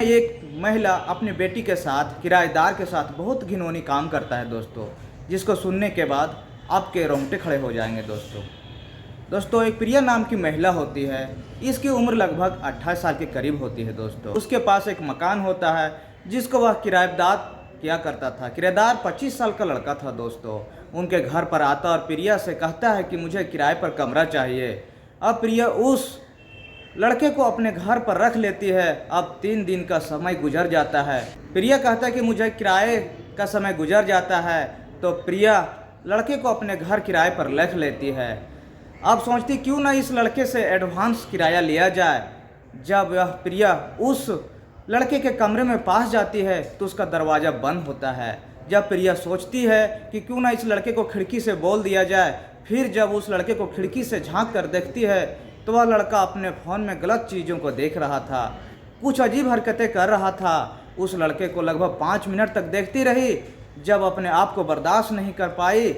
एक महिला अपनी बेटी के साथ किराएदार के साथ बहुत घिनौनी काम करता है दोस्तों, जिसको सुनने के बाद आपके रोंगटे खड़े हो जाएंगे दोस्तों। एक प्रिया नाम की महिला होती है। इसकी उम्र लगभग 28 साल के करीब होती है दोस्तों। उसके पास एक मकान होता है जिसको वह किराएदार किया करता था। किराएदार 25 साल का लड़का था दोस्तों। उनके घर पर आता और प्रिया से कहता है कि मुझे किराए पर कमरा चाहिए। अब प्रिया उस लड़के को अपने घर पर रख लेती है। अब 3 दिन का समय गुजर जाता है। प्रिया कहता है कि मुझे किराए का समय गुजर जाता है, तो प्रिया लड़के को अपने घर किराए पर रख लेती है। अब सोचती क्यों ना इस लड़के से एडवांस किराया लिया जाए। जब यह प्रिया उस लड़के के कमरे में पास जाती है तो उसका दरवाज़ा बंद होता है। जब प्रिया सोचती है कि क्यों ना इस लड़के को खिड़की से बोल दिया जाए, फिर जब उस लड़के को खिड़की से झांक कर देखती है तो वह लड़का अपने फ़ोन में गलत चीज़ों को देख रहा था, कुछ अजीब हरकतें कर रहा था। उस लड़के को लगभग 5 मिनट तक देखती रही। जब अपने आप को बर्दाश्त नहीं कर पाई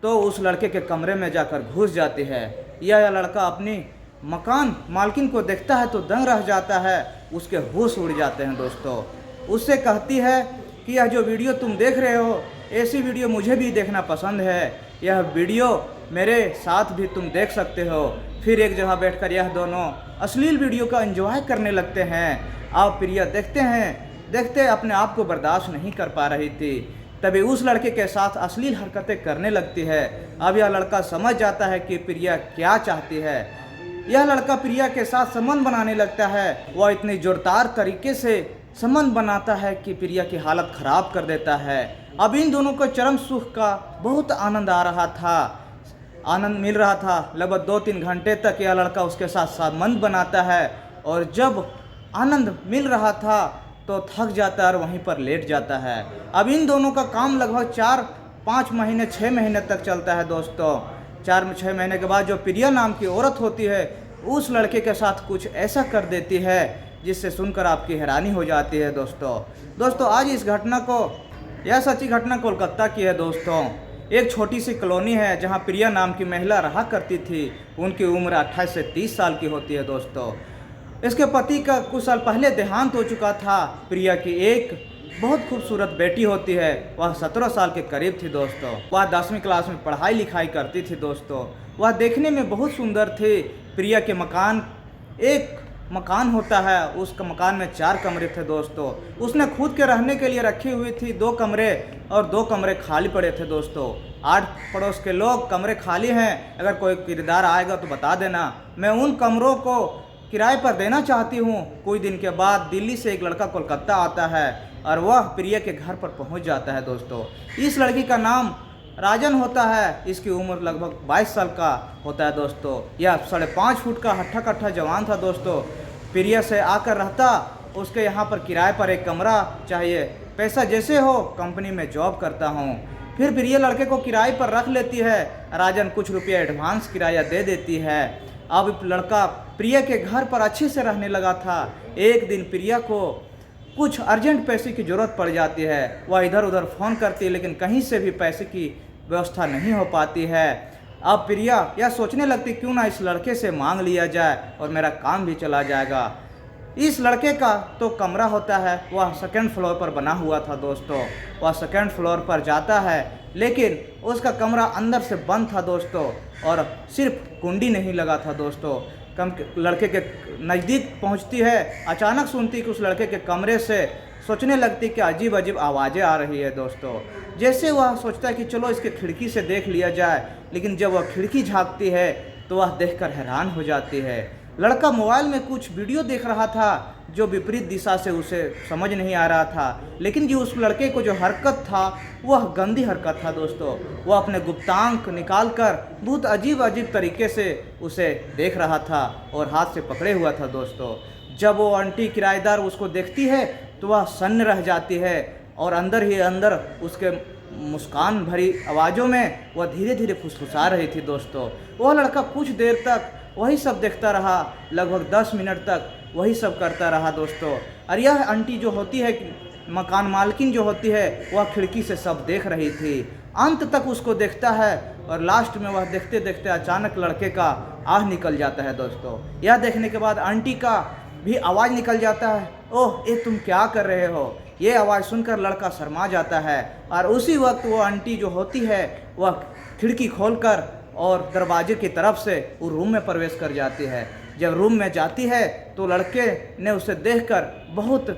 तो उस लड़के के कमरे में जाकर घुस जाती है। यह लड़का अपनी मकान मालकिन को देखता है तो दंग रह जाता है। उसके होश उड़ जाते हैं दोस्तों। उससे कहती है कि यह जो वीडियो तुम देख रहे हो, ऐसी वीडियो मुझे भी देखना पसंद है। यह वीडियो मेरे साथ भी तुम देख सकते हो। फिर एक जगह बैठकर यह दोनों अश्लील वीडियो का एंजॉय करने लगते हैं। आप प्रिया देखते अपने आप को बर्दाश्त नहीं कर पा रही थी। तभी उस लड़के के साथ अश्लील हरकतें करने लगती है। अब यह लड़का समझ जाता है कि प्रिया क्या चाहती है। यह लड़का प्रिया के साथ संबंध बनाने लगता है। वह इतनी जोरदार तरीके से संबंध बनाता है कि प्रिया की हालत खराब कर देता है। अब इन दोनों को चरम सुख का बहुत आनंद आनंद मिल रहा था। लगभग 2-3 घंटे तक यह लड़का उसके साथ संबंध बनाता है और जब आनंद मिल रहा था तो थक जाता है और वहीं पर लेट जाता है। अब इन दोनों का काम लगभग 4-5 महीने 6 महीने तक चलता है दोस्तों। 4-6 महीने के बाद जो प्रिया नाम की औरत होती है उस लड़के के साथ कुछ ऐसा कर देती है जिससे सुनकर आपकी हैरानी हो जाती है दोस्तों। आज इस घटना को, यह सच्ची घटना कोलकाता की है दोस्तों। एक छोटी सी कॉलोनी है जहां प्रिया नाम की महिला रहा करती थी। उनकी उम्र 28 से 30 साल की होती है दोस्तों। इसके पति का कुछ साल पहले देहांत हो चुका था। प्रिया की एक बहुत खूबसूरत बेटी होती है। वह 17 साल के करीब थी दोस्तों। वह 10वीं क्लास में पढ़ाई लिखाई करती थी दोस्तों। वह देखने में बहुत सुंदर थी। प्रिया के एक मकान होता है, उस मकान में 4 कमरे थे दोस्तों। उसने खुद के रहने के लिए रखी हुई थी 2 कमरे और 2 कमरे खाली पड़े थे दोस्तों। 8 पड़ोस के लोग कमरे खाली हैं, अगर कोई किराएदार आएगा तो बता देना, मैं उन कमरों को किराए पर देना चाहती हूँ। कुछ दिन के बाद दिल्ली से एक लड़का कोलकाता आता है और वह प्रिया के घर पर पहुँच जाता है दोस्तों। इस लड़की का नाम राजन होता है। इसकी उम्र लगभग 22 साल का होता है दोस्तों। यह 5.5 फुट का हट्ठा कट्ठा जवान था दोस्तों। प्रिया से आकर रहता, उसके यहाँ पर किराए पर एक कमरा चाहिए, पैसा जैसे हो, कंपनी में जॉब करता हूँ। फिर प्रिया लड़के को किराए पर रख लेती है। राजन कुछ रुपया एडवांस किराया दे देती है। अब लड़का प्रिया के घर पर अच्छे से रहने लगा था। एक दिन प्रिया को कुछ अर्जेंट पैसे की ज़रूरत पड़ जाती है। वह इधर उधर फ़ोन करती है लेकिन कहीं से भी पैसे की व्यवस्था नहीं हो पाती है। अब प्रिया यह सोचने लगती क्यों ना इस लड़के से मांग लिया जाए और मेरा काम भी चला जाएगा। इस लड़के का तो कमरा होता है, वह 2nd फ्लोर पर बना हुआ था दोस्तों। वह 2nd फ्लोर पर जाता है लेकिन उसका कमरा अंदर से बंद था दोस्तों और सिर्फ कुंडी नहीं लगा था दोस्तों। लड़के के नज़दीक पहुंचती है, अचानक सुनती कि उस लड़के के कमरे से सोचने लगती कि अजीब अजीब आवाज़ें आ रही है दोस्तों। जैसे वह सोचता है कि चलो इसके खिड़की से देख लिया जाए, लेकिन जब वह खिड़की झांकती है तो वह देखकर हैरान हो जाती है। लड़का मोबाइल में कुछ वीडियो देख रहा था जो विपरीत दिशा से उसे समझ नहीं आ रहा था, लेकिन जो उस लड़के को जो हरकत था वह गंदी हरकत था दोस्तों। वह अपने गुप्तांग निकाल कर बहुत अजीब अजीब तरीके से उसे देख रहा था और हाथ से पकड़े हुआ था दोस्तों। जब वो आंटी किराएदार उसको देखती है तो वह सन्न रह जाती है और अंदर ही अंदर उसके मुस्कान भरी आवाज़ों में वह धीरे धीरे फुसफुसा रही थी दोस्तों। वह लड़का कुछ देर तक वही सब देखता रहा, लगभग 10 मिनट तक वही सब करता रहा दोस्तों। और यह आंटी जो होती है, मकान मालकिन जो होती है, वह खिड़की से सब देख रही थी। अंत तक उसको देखता है और लास्ट में वह देखते देखते अचानक लड़के का आह निकल जाता है दोस्तों। यह देखने के बाद आंटी का भी आवाज़ निकल जाता है, ओह ये तुम क्या कर रहे हो। ये आवाज़ सुनकर लड़का शर्मा जाता है और उसी वक्त वो आंटी जो होती है वह खिड़की खोलकर और दरवाजे की तरफ से वो रूम में प्रवेश कर जाती है। जब रूम में जाती है तो लड़के ने उसे देखकर बहुत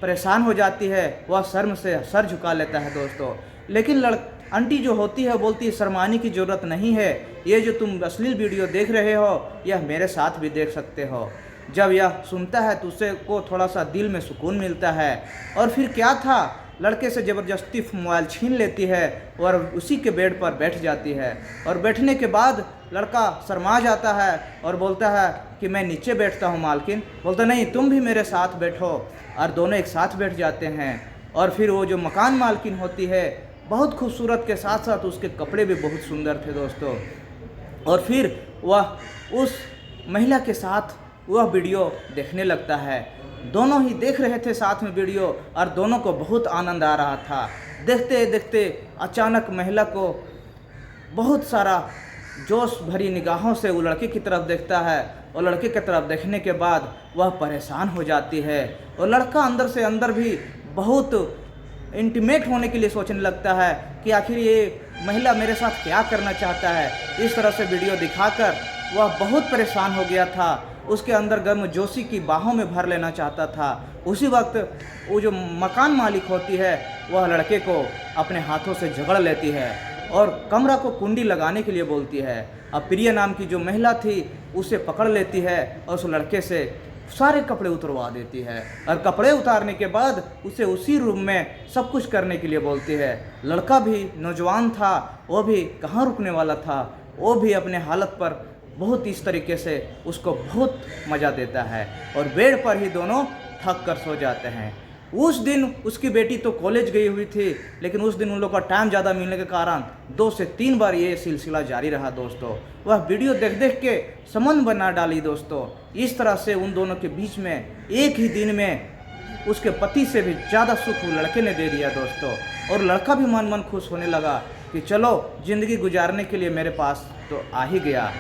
परेशान हो जाती है, वह शर्म से सर झुका लेता है दोस्तों। लेकिन आंटी जो होती है बोलती है शर्माने की ज़रूरत नहीं है, ये जो तुम अश्लील वीडियो देख रहे हो यह मेरे साथ भी देख सकते हो। जब यह सुनता है तो उसे को थोड़ा सा दिल में सुकून मिलता है। और फिर क्या था, लड़के से ज़बरदस्ती मोबाइल छीन लेती है और उसी के बेड पर बैठ जाती है। और बैठने के बाद लड़का शर्मा जाता है और बोलता है कि मैं नीचे बैठता हूँ मालकिन। बोलता नहीं, तुम भी मेरे साथ बैठो। और दोनों एक साथ बैठ जाते हैं। और फिर वो जो मकान मालकिन होती है बहुत खूबसूरत के साथ साथ उसके कपड़े भी बहुत सुंदर थे दोस्तों। और फिर वह उस महिला के साथ वह वीडियो देखने लगता है। दोनों ही देख रहे थे साथ में वीडियो और दोनों को बहुत आनंद आ रहा था। देखते देखते अचानक महिला को बहुत सारा जोश भरी निगाहों से वो लड़के की तरफ देखता है और लड़के की तरफ देखने के बाद वह परेशान हो जाती है। और लड़का अंदर से अंदर भी बहुत इंटीमेट होने के लिए सोचने लगता है कि आखिर ये महिला मेरे साथ क्या करना चाहता है। इस तरह से वीडियो दिखाकर वह बहुत परेशान हो गया था। उसके अंदर गर्मजोशी की बाहों में भर लेना चाहता था। उसी वक्त वो जो मकान मालिक होती है वह लड़के को अपने हाथों से झगड़ लेती है और कमरा को कुंडी लगाने के लिए बोलती है। अब प्रिया नाम की जो महिला थी उसे पकड़ लेती है और उस लड़के से सारे कपड़े उतरवा देती है। और कपड़े उतारने के बाद उसे उसी रूम में सब कुछ करने के लिए बोलती है। लड़का भी नौजवान था, वो भी कहाँ रुकने वाला था, वो भी अपने हालत पर बहुत इस तरीके से उसको बहुत मज़ा देता है और बेड पर ही दोनों थक कर सो जाते हैं। उस दिन उसकी बेटी तो कॉलेज गई हुई थी, लेकिन उस दिन उन लोग का टाइम ज़्यादा मिलने के कारण 2 से 3 बार ये सिलसिला जारी रहा दोस्तों। वह वीडियो देख देख के संबंध बना डाली दोस्तों। इस तरह से उन दोनों के बीच में एक ही दिन में उसके पति से भी ज़्यादा सुख लड़के ने दे दिया दोस्तों। और लड़का भी मन मन खुश होने लगा कि चलो ज़िंदगी गुजारने के लिए मेरे पास तो आ ही गया।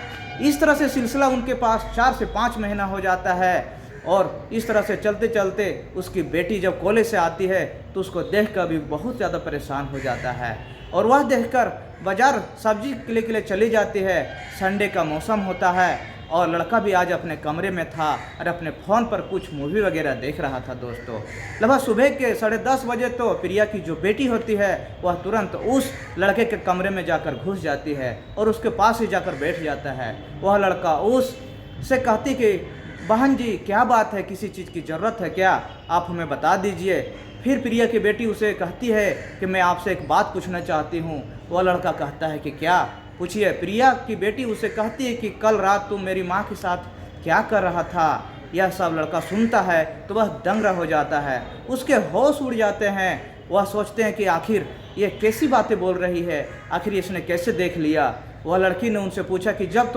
इस तरह से सिलसिला उनके पास 4 से 5 महीना हो जाता है। और इस तरह से चलते चलते उसकी बेटी जब कॉलेज से आती है तो उसको देखकर भी बहुत ज़्यादा परेशान हो जाता है और वह देखकर बाज़ार सब्जी के लिए चली जाती है। संडे का मौसम होता है और लड़का भी आज अपने कमरे में था और अपने फ़ोन पर कुछ मूवी वगैरह देख रहा था दोस्तों। लगभग सुबह के 10:30 बजे तो प्रिया की जो बेटी होती है वह तुरंत उस लड़के के कमरे में जाकर घुस जाती है और उसके पास ही जाकर बैठ जाता है। वह लड़का उससे कहती कि बहन जी क्या बात है, किसी चीज़ की ज़रूरत है क्या, आप हमें बता दीजिए। फिर प्रिया की बेटी उसे कहती है कि मैं आपसे एक बात पूछना चाहती हूँ। वह लड़का कहता है कि क्या, पूछिए। प्रिया की बेटी उसे कहती है कि कल रात तुम मेरी माँ के साथ क्या कर रहा था। यह सब लड़का सुनता है तो वह दंग हो जाता है, उसके होश उड़ जाते हैं। वह सोचते हैं कि आखिर ये कैसी बातें बोल रही है, आखिर इसने कैसे देख लिया। वह लड़की ने उनसे पूछा कि जब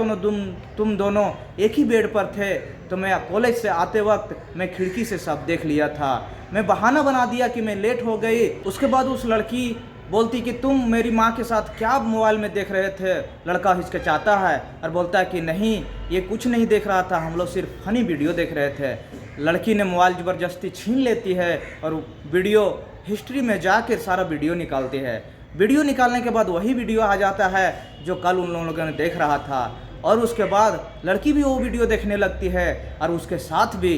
तुम दोनों एक ही बेड पर थे तो मैं कॉलेज से आते वक्त मैं खिड़की से सब देख लिया था, मैं बहाना बना दिया कि मैं लेट हो गई। उसके बाद उस लड़की बोलती कि तुम मेरी माँ के साथ क्या मोबाइल में देख रहे थे। लड़का हिचकिचाता है और बोलता है कि नहीं, ये कुछ नहीं देख रहा था, हम लोग सिर्फ फनी वीडियो देख रहे थे। लड़की ने मोबाइल ज़बरदस्ती छीन लेती है और वीडियो हिस्ट्री में जाकर सारा वीडियो निकालती है। वीडियो निकालने के बाद वही वीडियो आ जाता है जो कल उन लोगों ने देख रहा था। और उसके बाद लड़की भी वो वीडियो देखने लगती है और उसके साथ भी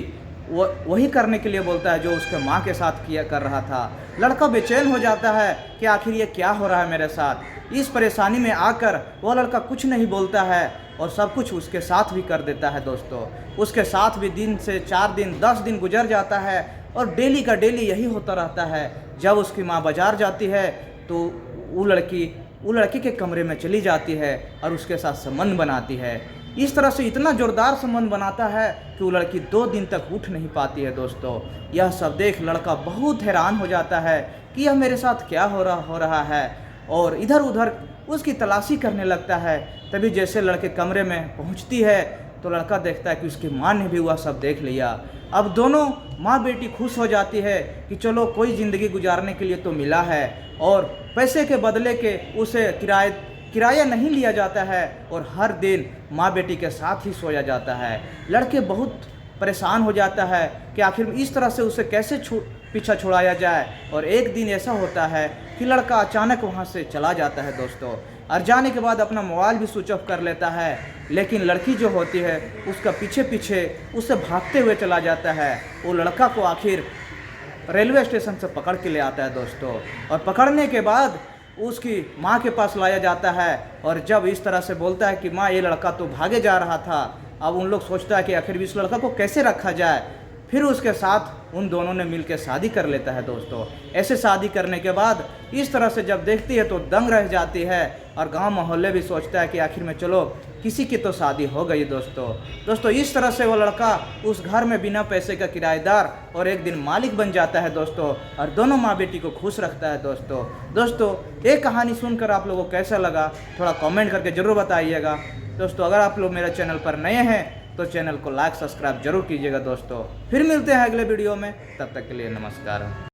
वही करने के लिए बोलता है जो उसके माँ के साथ किया कर रहा था। लड़का बेचैन हो जाता है कि आखिर ये क्या हो रहा है मेरे साथ। इस परेशानी में आकर वह लड़का कुछ नहीं बोलता है और सब कुछ उसके साथ भी कर देता है दोस्तों। उसके साथ भी दिन से 4 दिन 10 दिन गुजर जाता है और डेली का डेली यही होता रहता है। जब उसकी माँ बाजार जाती है तो वो लड़की के कमरे में चली जाती है और उसके साथ संबंध बनाती है। इस तरह से इतना ज़ोरदार संबंध बनाता है कि वो लड़की 2 दिन तक उठ नहीं पाती है दोस्तों। यह सब देख लड़का बहुत हैरान हो जाता है कि यह मेरे साथ क्या हो रहा है और इधर उधर उसकी तलाशी करने लगता है। तभी जैसे लड़के कमरे में पहुंचती है तो लड़का देखता है कि उसकी माँ ने भी वह सब देख लिया। अब दोनों माँ बेटी खुश हो जाती है कि चलो कोई ज़िंदगी गुजारने के लिए तो मिला है और पैसे के बदले के उसे किराया नहीं लिया जाता है और हर दिन माँ बेटी के साथ ही सोया जाता है। लड़के बहुत परेशान हो जाता है कि आखिर इस तरह से उसे कैसे पीछा छुड़ाया जाए। और एक दिन ऐसा होता है कि लड़का अचानक वहाँ से चला जाता है दोस्तों, और जाने के बाद अपना मोबाइल भी स्विच ऑफ कर लेता है। लेकिन लड़की जो होती है उसका पीछे पीछे उसे भागते हुए चला जाता है। वो लड़का को आखिर रेलवे स्टेशन से पकड़ के ले आता है दोस्तों, और पकड़ने के बाद उसकी माँ के पास लाया जाता है। और जब इस तरह से बोलता है कि माँ, ये लड़का तो भागे जा रहा था, अब उन लोग सोचता है कि आखिर इस लड़का को कैसे रखा जाए। फिर उसके साथ उन दोनों ने मिलकर शादी कर लेता है दोस्तों। ऐसे शादी करने के बाद इस तरह से जब देखती है तो दंग रह जाती है, और गांव मोहल्ले भी सोचता है कि आखिर में चलो किसी की तो शादी हो गई दोस्तों। इस तरह से वो लड़का उस घर में बिना पैसे का किराएदार और एक दिन मालिक बन जाता है दोस्तों, और दोनों माँ बेटी को खुश रखता है दोस्तों। ये कहानी सुनकर आप लोगों को कैसा लगा थोड़ा कमेंट करके ज़रूर बताइएगा दोस्तों। अगर आप लोग मेरे चैनल पर नए हैं तो चैनल को लाइक सब्सक्राइब जरूर कीजिएगा दोस्तों। फिर मिलते हैं अगले वीडियो में, तब तक के लिए नमस्कार।